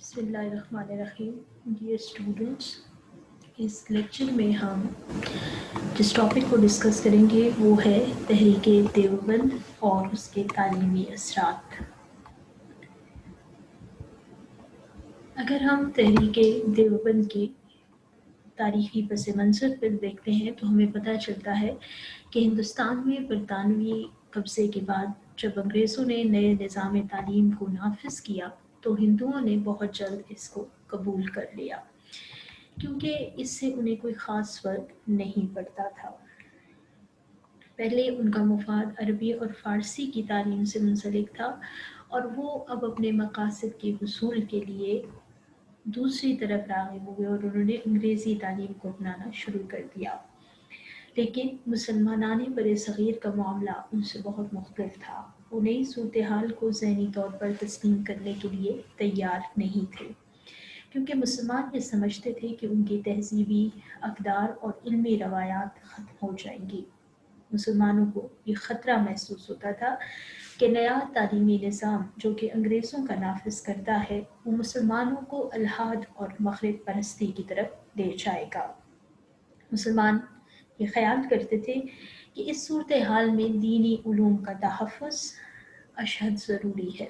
بسم اللہ الرحمن الرحیم. ڈیئر اسٹوڈنٹس، اس لیکچر میں ہم جس ٹاپک کو ڈسکس کریں گے وہ ہے تحریک دیوبند اور اس کے تعلیمی اثرات. اگر ہم تحریک دیوبند کی تاریخی پس منظر پر دیکھتے ہیں تو ہمیں پتہ چلتا ہے کہ ہندوستان میں برطانوی قبضے کے بعد جب انگریزوں نے نئے نظام تعلیم کو نافذ کیا تو ہندوؤں نے بہت جلد اس کو قبول کر لیا، کیونکہ اس سے انہیں کوئی خاص فرق نہیں پڑتا تھا. پہلے ان کا مفاد عربی اور فارسی کی تعلیم سے منسلک تھا، اور وہ اب اپنے مقاصد کے حصول کے لیے دوسری طرف راغب ہوئے اور انہوں نے انگریزی تعلیم کو اپنانا شروع کر دیا. لیکن مسلمانان بر صغیر کا معاملہ ان سے بہت مختلف تھا. وہ نئی صورتحال کو ذہنی طور پر تسلیم کرنے کے لیے تیار نہیں تھے، کیونکہ مسلمان یہ سمجھتے تھے کہ ان کی تہذیبی اقدار اور علمی روایات ختم ہو جائیں گی. مسلمانوں کو یہ خطرہ محسوس ہوتا تھا کہ نیا تعلیمی نظام جو کہ انگریزوں کا نافذ کرتا ہے وہ مسلمانوں کو الحاد اور مغرب پرستی کی طرف لے جائے گا. مسلمان یہ خیال کرتے تھے کہ اس صورتحال میں دینی علوم کا تحفظ اشد ضروری ہے،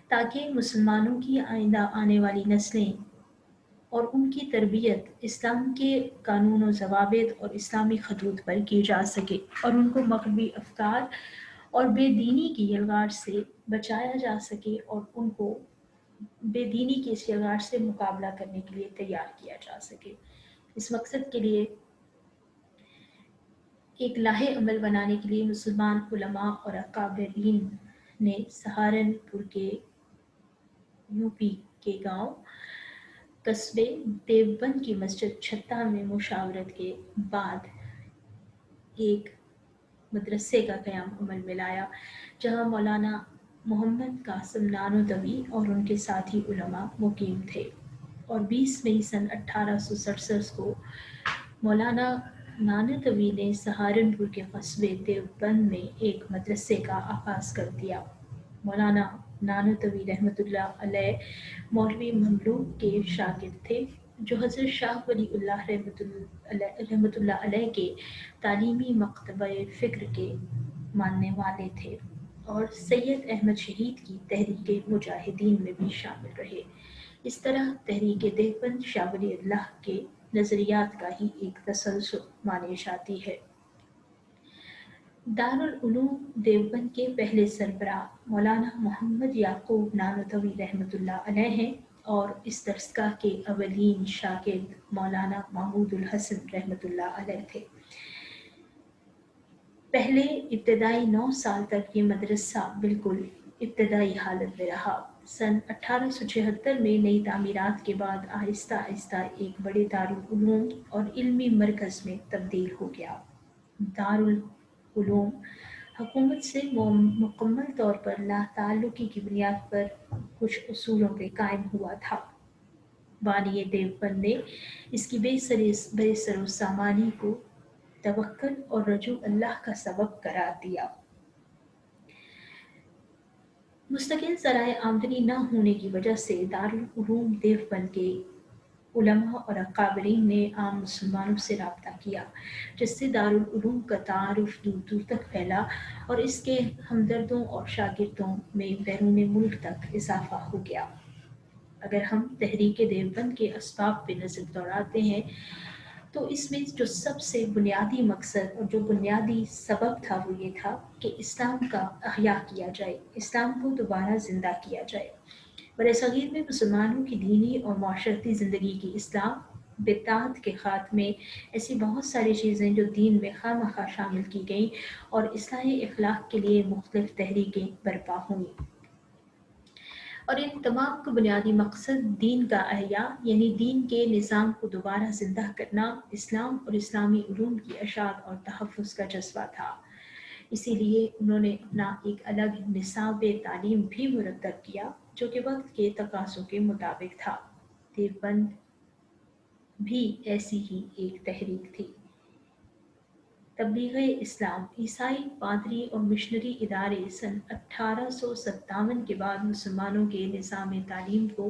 تاکہ مسلمانوں کی آئندہ آنے والی نسلیں اور ان کی تربیت اسلام کے قانون و ضوابط اور اسلامی خطوط پر کی جا سکے اور ان کو مغربی افکار اور بے دینی کی یلغار سے بچایا جا سکے اور ان کو بے دینی کے اس یلغار سے مقابلہ کرنے کے لیے تیار کیا جا سکے. اس مقصد کے لیے ایک لاہ عمل بنانے کے لیے مسلمان علماء اور اکابرین نے سہارنپور کے یو پی کے گاؤں قصبے دیوبند کی مسجد چھتہ میں مشاورت کے بعد ایک مدرسے کا قیام عمل میں لایا، جہاں مولانا محمد قاسم نانوتوی اور ان کے ساتھی علماء مقیم تھے. اور 20 مئی سن 1867 کو مولانا نانوتوی نے سہارنپور کے قصبے دیوبند میں ایک مدرسے کا آغاز کر دیا. مولانا نانوتوی رحمۃ اللہ علیہ مولوی مملوک کے شاگرد تھے، جو حضرت شاہ ولی اللہ رحمۃ اللہ علیہ کے تعلیمی مکتبہ فکر کے ماننے والے تھے اور سید احمد شہید کی تحریک مجاہدین میں بھی شامل رہے. اس طرح تحریک دیوبند شاہ ولی اللہ کے نظریات کا ہی ایک تسلسل مانے جاتی ہے. دارالعلوم دیوبند کے پہلے سربراہ مولانا محمد یعقوب نانوتوی رحمۃ اللہ علیہ ہیں، اور اس درسگاہ کے اولین شاگرد مولانا محمود الحسن رحمۃ اللہ علیہ تھے. پہلے ابتدائی 9 سال تک یہ مدرسہ بالکل ابتدائی حالت میں رہا. سن 1876 میں نئی تعمیرات کے بعد آہستہ آہستہ ایک بڑے دارالعلوم اور علمی مرکز میں تبدیل ہو گیا. دارالعلوم حکومت سے مکمل طور پر لا تعلقی کی بنیاد پر کچھ اصولوں پہ قائم ہوا تھا. بانی دیوبند نے اس کی بے سر و سامانی کو توکل اور رجوع اللہ کا سبب قرار دیا. مستقل ذرائع آمدنی نہ ہونے کی وجہ سے دارالعلوم دیوبند کے علماء اور اکابرین نے عام مسلمانوں سے رابطہ کیا، جس سے دارالعلوم کا تعارف دور دور تک پھیلا اور اس کے ہمدردوں اور شاگردوں میں بیرون ملک تک اضافہ ہو گیا. اگر ہم تحریک دیوبند کے اسباب پہ نظر دوڑاتے ہیں تو اس میں جو سب سے بنیادی مقصد اور جو بنیادی سبب تھا وہ یہ تھا کہ اسلام کا احیاء کیا جائے، اسلام کو دوبارہ زندہ کیا جائے. برصغیر میں مسلمانوں کی دینی اور معاشرتی زندگی کی اصلاح، بدعات کے خاتمے، ایسی بہت ساری چیزیں جو دین میں خواہ مخواہ شامل کی گئیں اور اصلاح اخلاق کے لیے مختلف تحریکیں برپا ہوئیں. اور ان تمام کا بنیادی مقصد دین کا احیاء یعنی دین کے نظام کو دوبارہ زندہ کرنا، اسلام اور اسلامی علوم کی اشاعت اور تحفظ کا جذبہ تھا. اسی لیے انہوں نے اپنا ایک الگ نصاب تعلیم بھی مرتب کیا جو کہ وقت کے تقاضوں کے مطابق تھا. دیوبند بھی ایسی ہی ایک تحریک تھی. تبلیغ اسلام، عیسائی پادری اور مشنری ادارے سن 1857 کے بعد مسلمانوں کے نظام تعلیم کو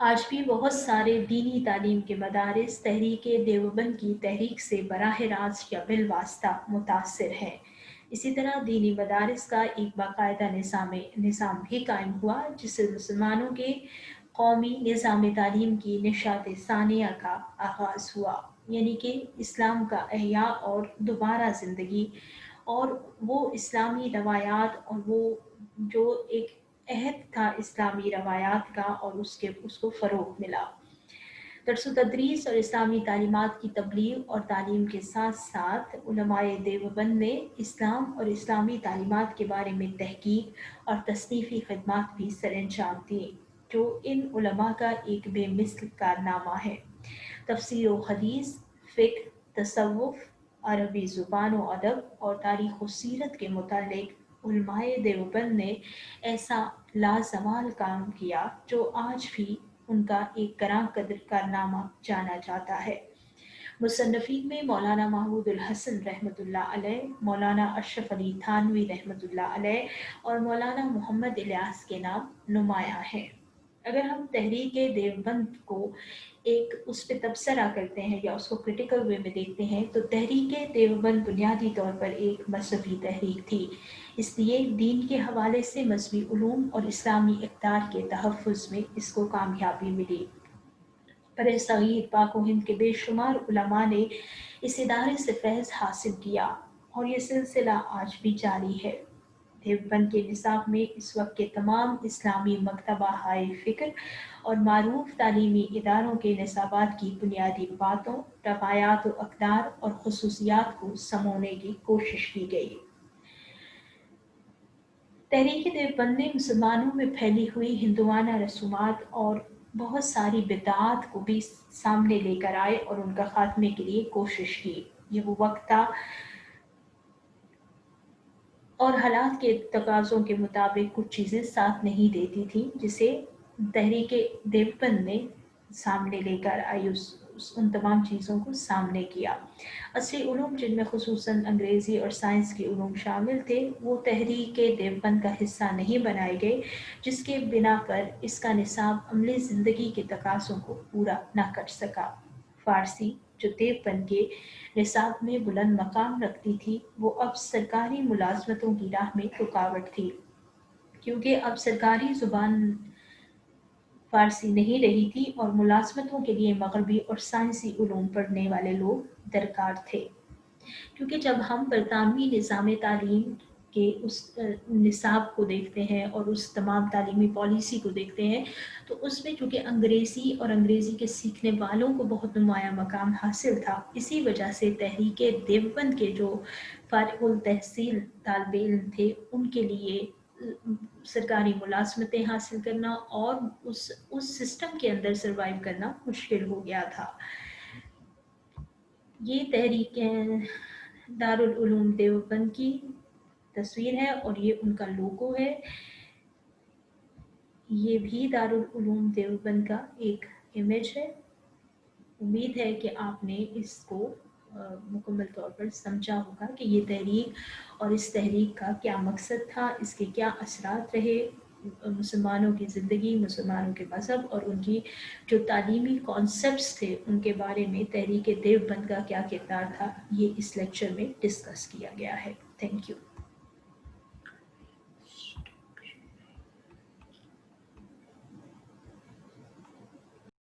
آج بھی بہت سارے دینی تعلیم کے مدارس تحریک دیوبند کی تحریک سے براہ راست یا بالواسطہ متاثر ہیں۔ اسی طرح دینی مدارس کا ایک باقاعدہ نظام بھی قائم ہوا جس سے مسلمانوں کے قومی نظام تعلیم کی نشات ثانیہ کا آغاز ہوا، یعنی کہ اسلام کا احیاء اور دوبارہ زندگی، اور وہ اسلامی روایات اور وہ جو ایک عہد تھا اسلامی روایات کا، اور اس کو فروغ ملا۔ درس و تدریس اور اسلامی تعلیمات کی تبلیغ اور تعلیم کے ساتھ ساتھ علماء دیوبند نے اسلام اور اسلامی تعلیمات کے بارے میں تحقیق اور تصنیفی خدمات بھی سر انجام دیں، جو ان علماء کا ایک بے مثل کارنامہ ہے۔ تفسیر و حدیث، فقہ، تصوف، عربی زبان و ادب اور تاریخ و سیرت کے متعلق علماء دیوبند نے ایسا لازوال کام کیا جو آج بھی ان کا ایک گراں قدر کارنامہ جانا جاتا ہے۔ مصنفین میں مولانا محمود الحسن رحمۃ اللہ علیہ، مولانا اشرف علی تھانوی رحمۃ اللہ علیہ اور مولانا محمد الیاس کے نام نمایاں ہیں۔ اگر ہم تحریک دیوبند کو اس پہ تبصرہ کرتے ہیں یا اس کو کریٹیکل وے میں دیکھتے ہیں تو تحریک دیوبند بنیادی طور پر ایک مذہبی تحریک تھی، اس لیے دین کے حوالے سے مذہبی علوم اور اسلامی اقدار کے تحفظ میں اس کو کامیابی ملی۔ برِ صغیر پاک و ہند کے بے شمار علماء نے اس ادارے سے فیض حاصل کیا اور یہ سلسلہ آج بھی جاری ہے۔ دیوبند کے نصاب میں اس وقت کے تمام اسلامی مکتبہ ہائے فکر اور معروف تعلیمی اداروں کے نصابات کی بنیادی باتوں، روایات و اقدار اور خصوصیات کو سمونے کی کوشش کی گئی۔ تحریک دیوبند نے مسلمانوں میں پھیلی ہوئی ہندوانہ رسومات اور بہت ساری بدعات کو بھی سامنے لے کر آئے اور ان کا خاتمے کے لیے کوشش کی۔ یہ وہ وقت تھا اور حالات کے تقاضوں کے مطابق کچھ چیزیں ساتھ نہیں دیتی تھیں، جسے تحریک دیوبند نے سامنے لے کر آئی، ان تمام چیزوں کو سامنے کیا۔ عصری علوم جن میں خصوصاً انگریزی اور سائنس کے علوم شامل تھے وہ تحریک دیوبند کا حصہ نہیں بنائے گئے، جس کے بنا پر اس کا نصاب عملی زندگی کے تقاضوں کو پورا نہ کر سکا۔ فارسی جو دیوبند کے نصاب میں بلند مقام رکھتی تھی وہ اب سرکاری ملازمتوں کی راہ میں رکاوٹ تھی، کیونکہ اب سرکاری زبان فارسی نہیں رہی تھی اور ملازمتوں کے لیے مغربی اور سائنسی علوم پڑھنے والے لوگ درکار تھے۔ کیونکہ جب ہم برطانوی نظام تعلیم کے اس نصاب کو دیکھتے ہیں اور اس تمام تعلیمی پالیسی کو دیکھتے ہیں تو اس میں چونکہ انگریزی اور انگریزی کے سیکھنے والوں کو بہت نمایاں مقام حاصل تھا، اسی وجہ سے تحریک دیوبند کے جو فارغ التحصیل طالب علم تھے ان کے لیے سرکاری ملازمتیں حاصل کرنا اور اس سسٹم کے اندر سروائیو کرنا مشکل ہو گیا تھا۔ یہ تحریک دارالعلوم دیوبند کی تصویر ہے اور یہ ان کا لوگو ہے۔ یہ بھی دارالعلوم دیوبند کا ایک امیج ہے۔ امید ہے کہ آپ نے اس کو مکمل طور پر سمجھا ہوگا کہ یہ تحریک اور اس تحریک کا کیا مقصد تھا، اس کے کیا اثرات رہے مسلمانوں کی زندگی، مسلمانوں کے مذہب اور ان کی جو تعلیمی کانسیپٹس تھے ان کے بارے میں تحریک دیوبند کا کیا کردار تھا، یہ اس لیکچر میں ڈسکس کیا گیا ہے۔ Thank you.